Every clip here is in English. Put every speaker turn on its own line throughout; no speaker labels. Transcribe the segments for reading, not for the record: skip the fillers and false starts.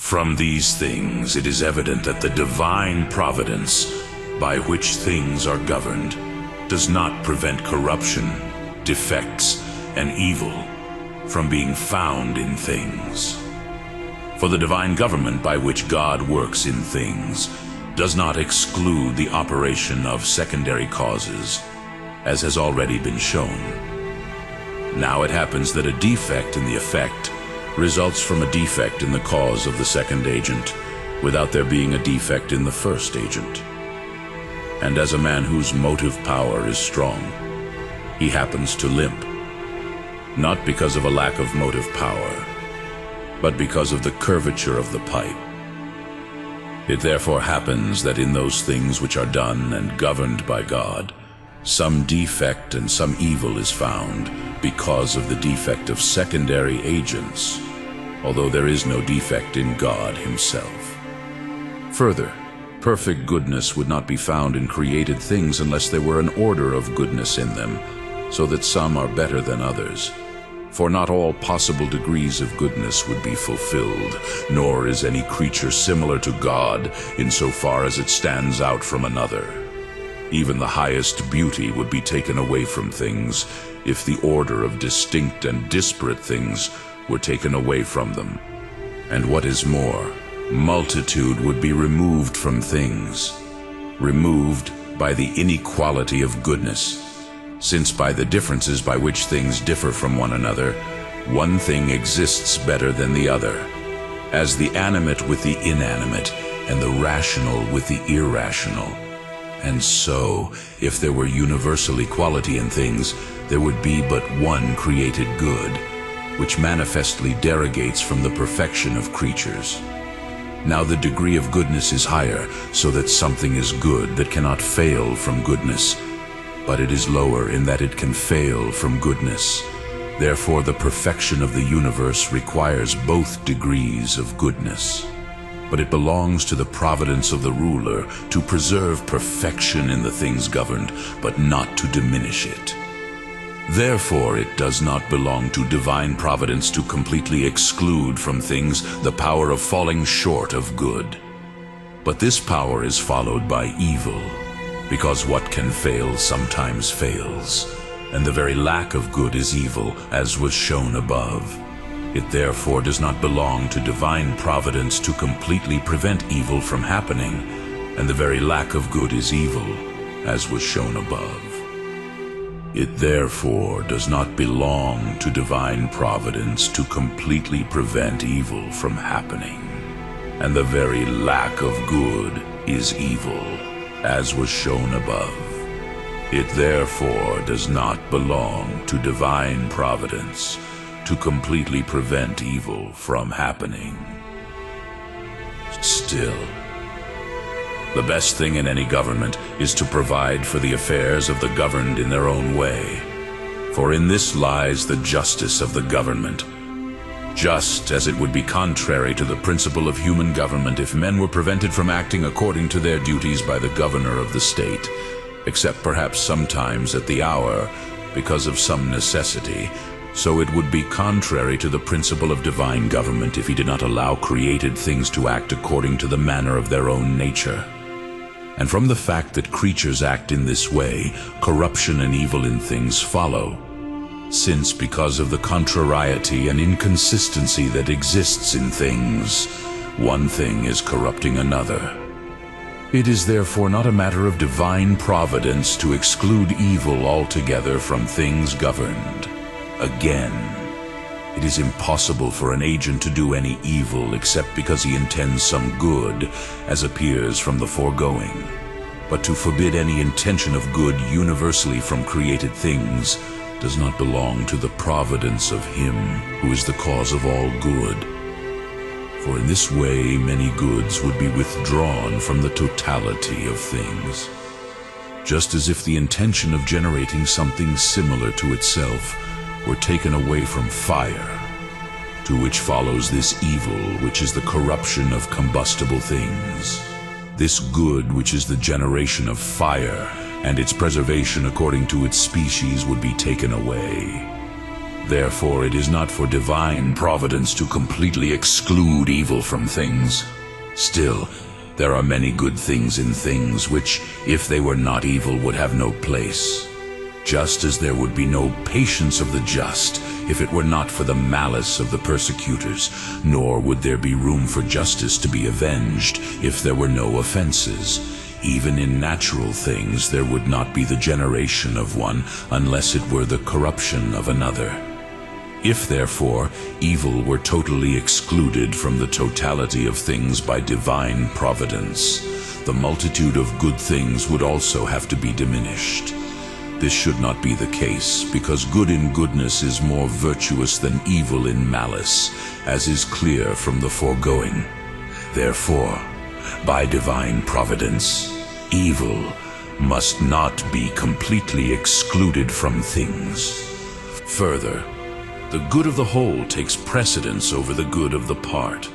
From these things it is evident that the divine providence by which things are governed does not prevent corruption, defects, and evil from being found in things. For the divine government by which God works in things does not exclude the operation of secondary causes, as has already been shown. Now it happens that a defect in the effect results from a defect in the cause of the second agent, without there being a defect in the first agent. And as a man whose motive power is strong, he happens to limp, not because of a lack of motive power, but because of the curvature of the pipe. It therefore happens that in those things which are done and governed by God, some defect and some evil is found because of the defect of secondary agents, although there is no defect in God himself. Further, perfect goodness would not be found in created things unless there were an order of goodness in them, so that some are better than others. For not all possible degrees of goodness would be fulfilled, nor is any creature similar to God insofar as it stands out from another. Even the highest beauty would be taken away from things if the order of distinct and disparate things were taken away from them. And what is more, multitude would be removed from things, removed by the inequality of goodness, since by the differences by which things differ from one another, one thing exists better than the other, as the animate with the inanimate, and the rational with the irrational. And so, if there were universal equality in things, there would be but one created good, which manifestly derogates from the perfection of creatures. Now the degree of goodness is higher, so that something is good that cannot fail from goodness, but it is lower in that it can fail from goodness. Therefore the perfection of the universe requires both degrees of goodness. But it belongs to the providence of the ruler to preserve perfection in the things governed, but not to diminish it. Therefore it does not belong to divine providence to completely exclude from things the power of falling short of good. But this power is followed by evil, because what can fail sometimes fails, and the very lack of good is evil, as was shown above. It therefore does not belong to divine providence to completely prevent evil from happening, and the very lack of good is evil, as was shown above. It therefore does not belong to divine providence to completely prevent evil from happening, and the very lack of good is evil, as was shown above. It therefore does not belong to divine providence to completely prevent evil from happening. Still, the best thing in any government is to provide for the affairs of the governed in their own way, for in this lies the justice of the government, just as it would be contrary to the principle of human government if men were prevented from acting according to their duties by the governor of the state, except perhaps sometimes at the hour, because of some necessity. So it would be contrary to the principle of divine government if he did not allow created things to act according to the manner of their own nature. And from the fact that creatures act in this way, corruption and evil in things follow, since because of the contrariety and inconsistency that exists in things, one thing is corrupting another. It is therefore not a matter of divine providence to exclude evil altogether from things governed. Again, it is impossible for an agent to do any evil except because he intends some good, as appears from the foregoing. But to forbid any intention of good universally from created things does not belong to the providence of him who is the cause of all good. For in this way many goods would be withdrawn from the totality of things, just as if the intention of generating something similar to itself were taken away from fire, to which follows this evil, which is the corruption of combustible things. This good, which is the generation of fire, and its preservation according to its species, would be taken away. Therefore, it is not for divine providence to completely exclude evil from things. Still, there are many good things in things which, if they were not evil, would have no place. Just as there would be no patience of the just if it were not for the malice of the persecutors, nor would there be room for justice to be avenged if there were no offenses. Even in natural things there would not be the generation of one unless it were the corruption of another. If, therefore, evil were totally excluded from the totality of things by divine providence, the multitude of good things would also have to be diminished. This should not be the case, because good in goodness is more virtuous than evil in malice, as is clear from the foregoing. Therefore, by divine providence, evil must not be completely excluded from things. Further, the good of the whole takes precedence over the good of the part.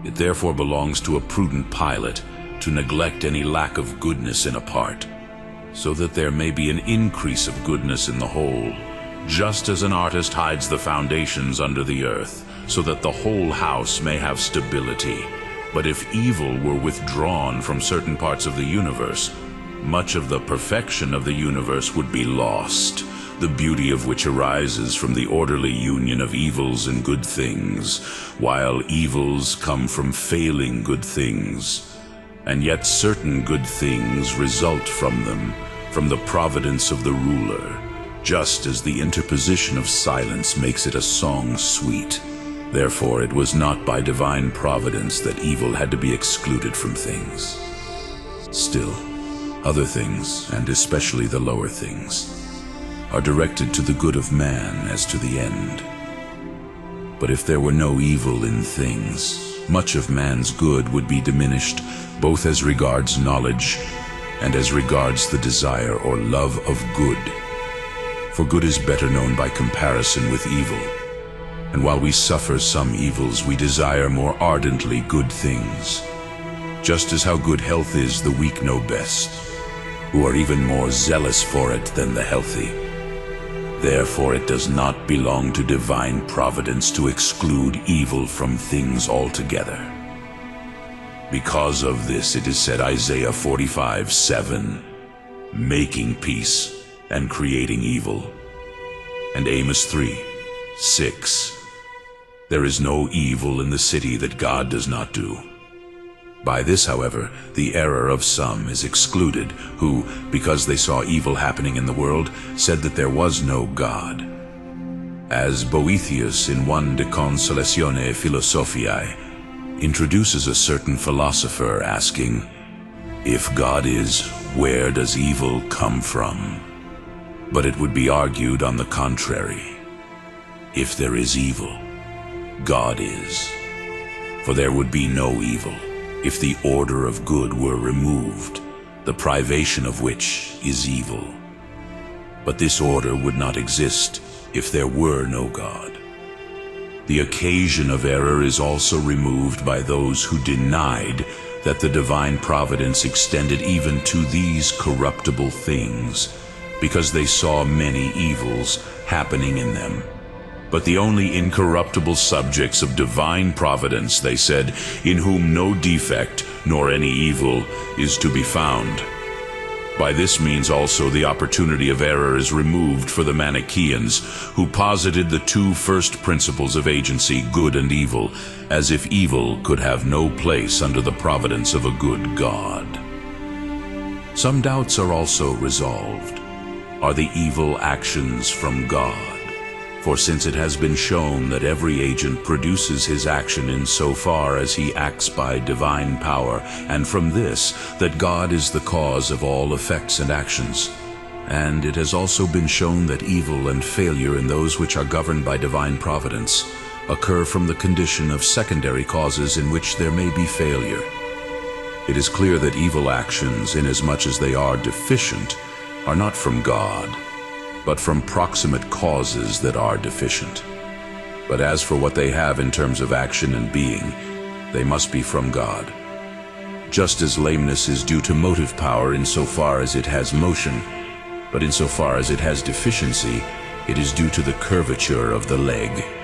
It therefore belongs to a prudent pilot to neglect any lack of goodness in a part, so that there may be an increase of goodness in the whole, just as an artist hides the foundations under the earth, so that the whole house may have stability. But if evil were withdrawn from certain parts of the universe, much of the perfection of the universe would be lost, the beauty of which arises from the orderly union of evils and good things, while evils come from failing good things. And yet certain good things result from them, from the providence of the ruler, just as the interposition of silence makes it a song sweet. Therefore it was not by divine providence that evil had to be excluded from things. Still, other things, and especially the lower things, are directed to the good of man as to the end. But if there were no evil in things, much of man's good would be diminished, both as regards knowledge and as regards the desire or love of good. For good is better known by comparison with evil, and while we suffer some evils, we desire more ardently good things. Just as how good health is, the weak know best, who are even more zealous for it than the healthy. Therefore it does not belong to divine providence to exclude evil from things altogether. Because of this it is said, Isaiah 45:7, making peace and creating evil, and Amos 3:6, there is no evil in the city that God does not do. By this, however, the error of some is excluded, who, because they saw evil happening in the world, said that there was no God. As Boethius in one De Consolatione Philosophiae introduces a certain philosopher asking, if God is, where does evil come from? But it would be argued on the contrary. If there is evil, God is. For there would be no evil if the order of good were removed, the privation of which is evil. But this order would not exist if there were no God. The occasion of error is also removed by those who denied that the divine providence extended even to these corruptible things, because they saw many evils happening in them. But the only incorruptible subjects of divine providence, they said, in whom no defect nor any evil is to be found. By this means also the opportunity of error is removed for the Manichaeans, who posited the two first principles of agency, good and evil, as if evil could have no place under the providence of a good God. Some doubts are also resolved. Are the evil actions from God? For since it has been shown that every agent produces his action in so far as he acts by divine power, and from this, that God is the cause of all effects and actions, and it has also been shown that evil and failure in those which are governed by divine providence occur from the condition of secondary causes in which there may be failure. It is clear that evil actions, inasmuch as they are deficient, are not from God, but from proximate causes that are deficient. But as for what they have in terms of action and being, they must be from God. Just as lameness is due to motive power insofar as it has motion, but insofar as it has deficiency, It is due to the curvature of the leg.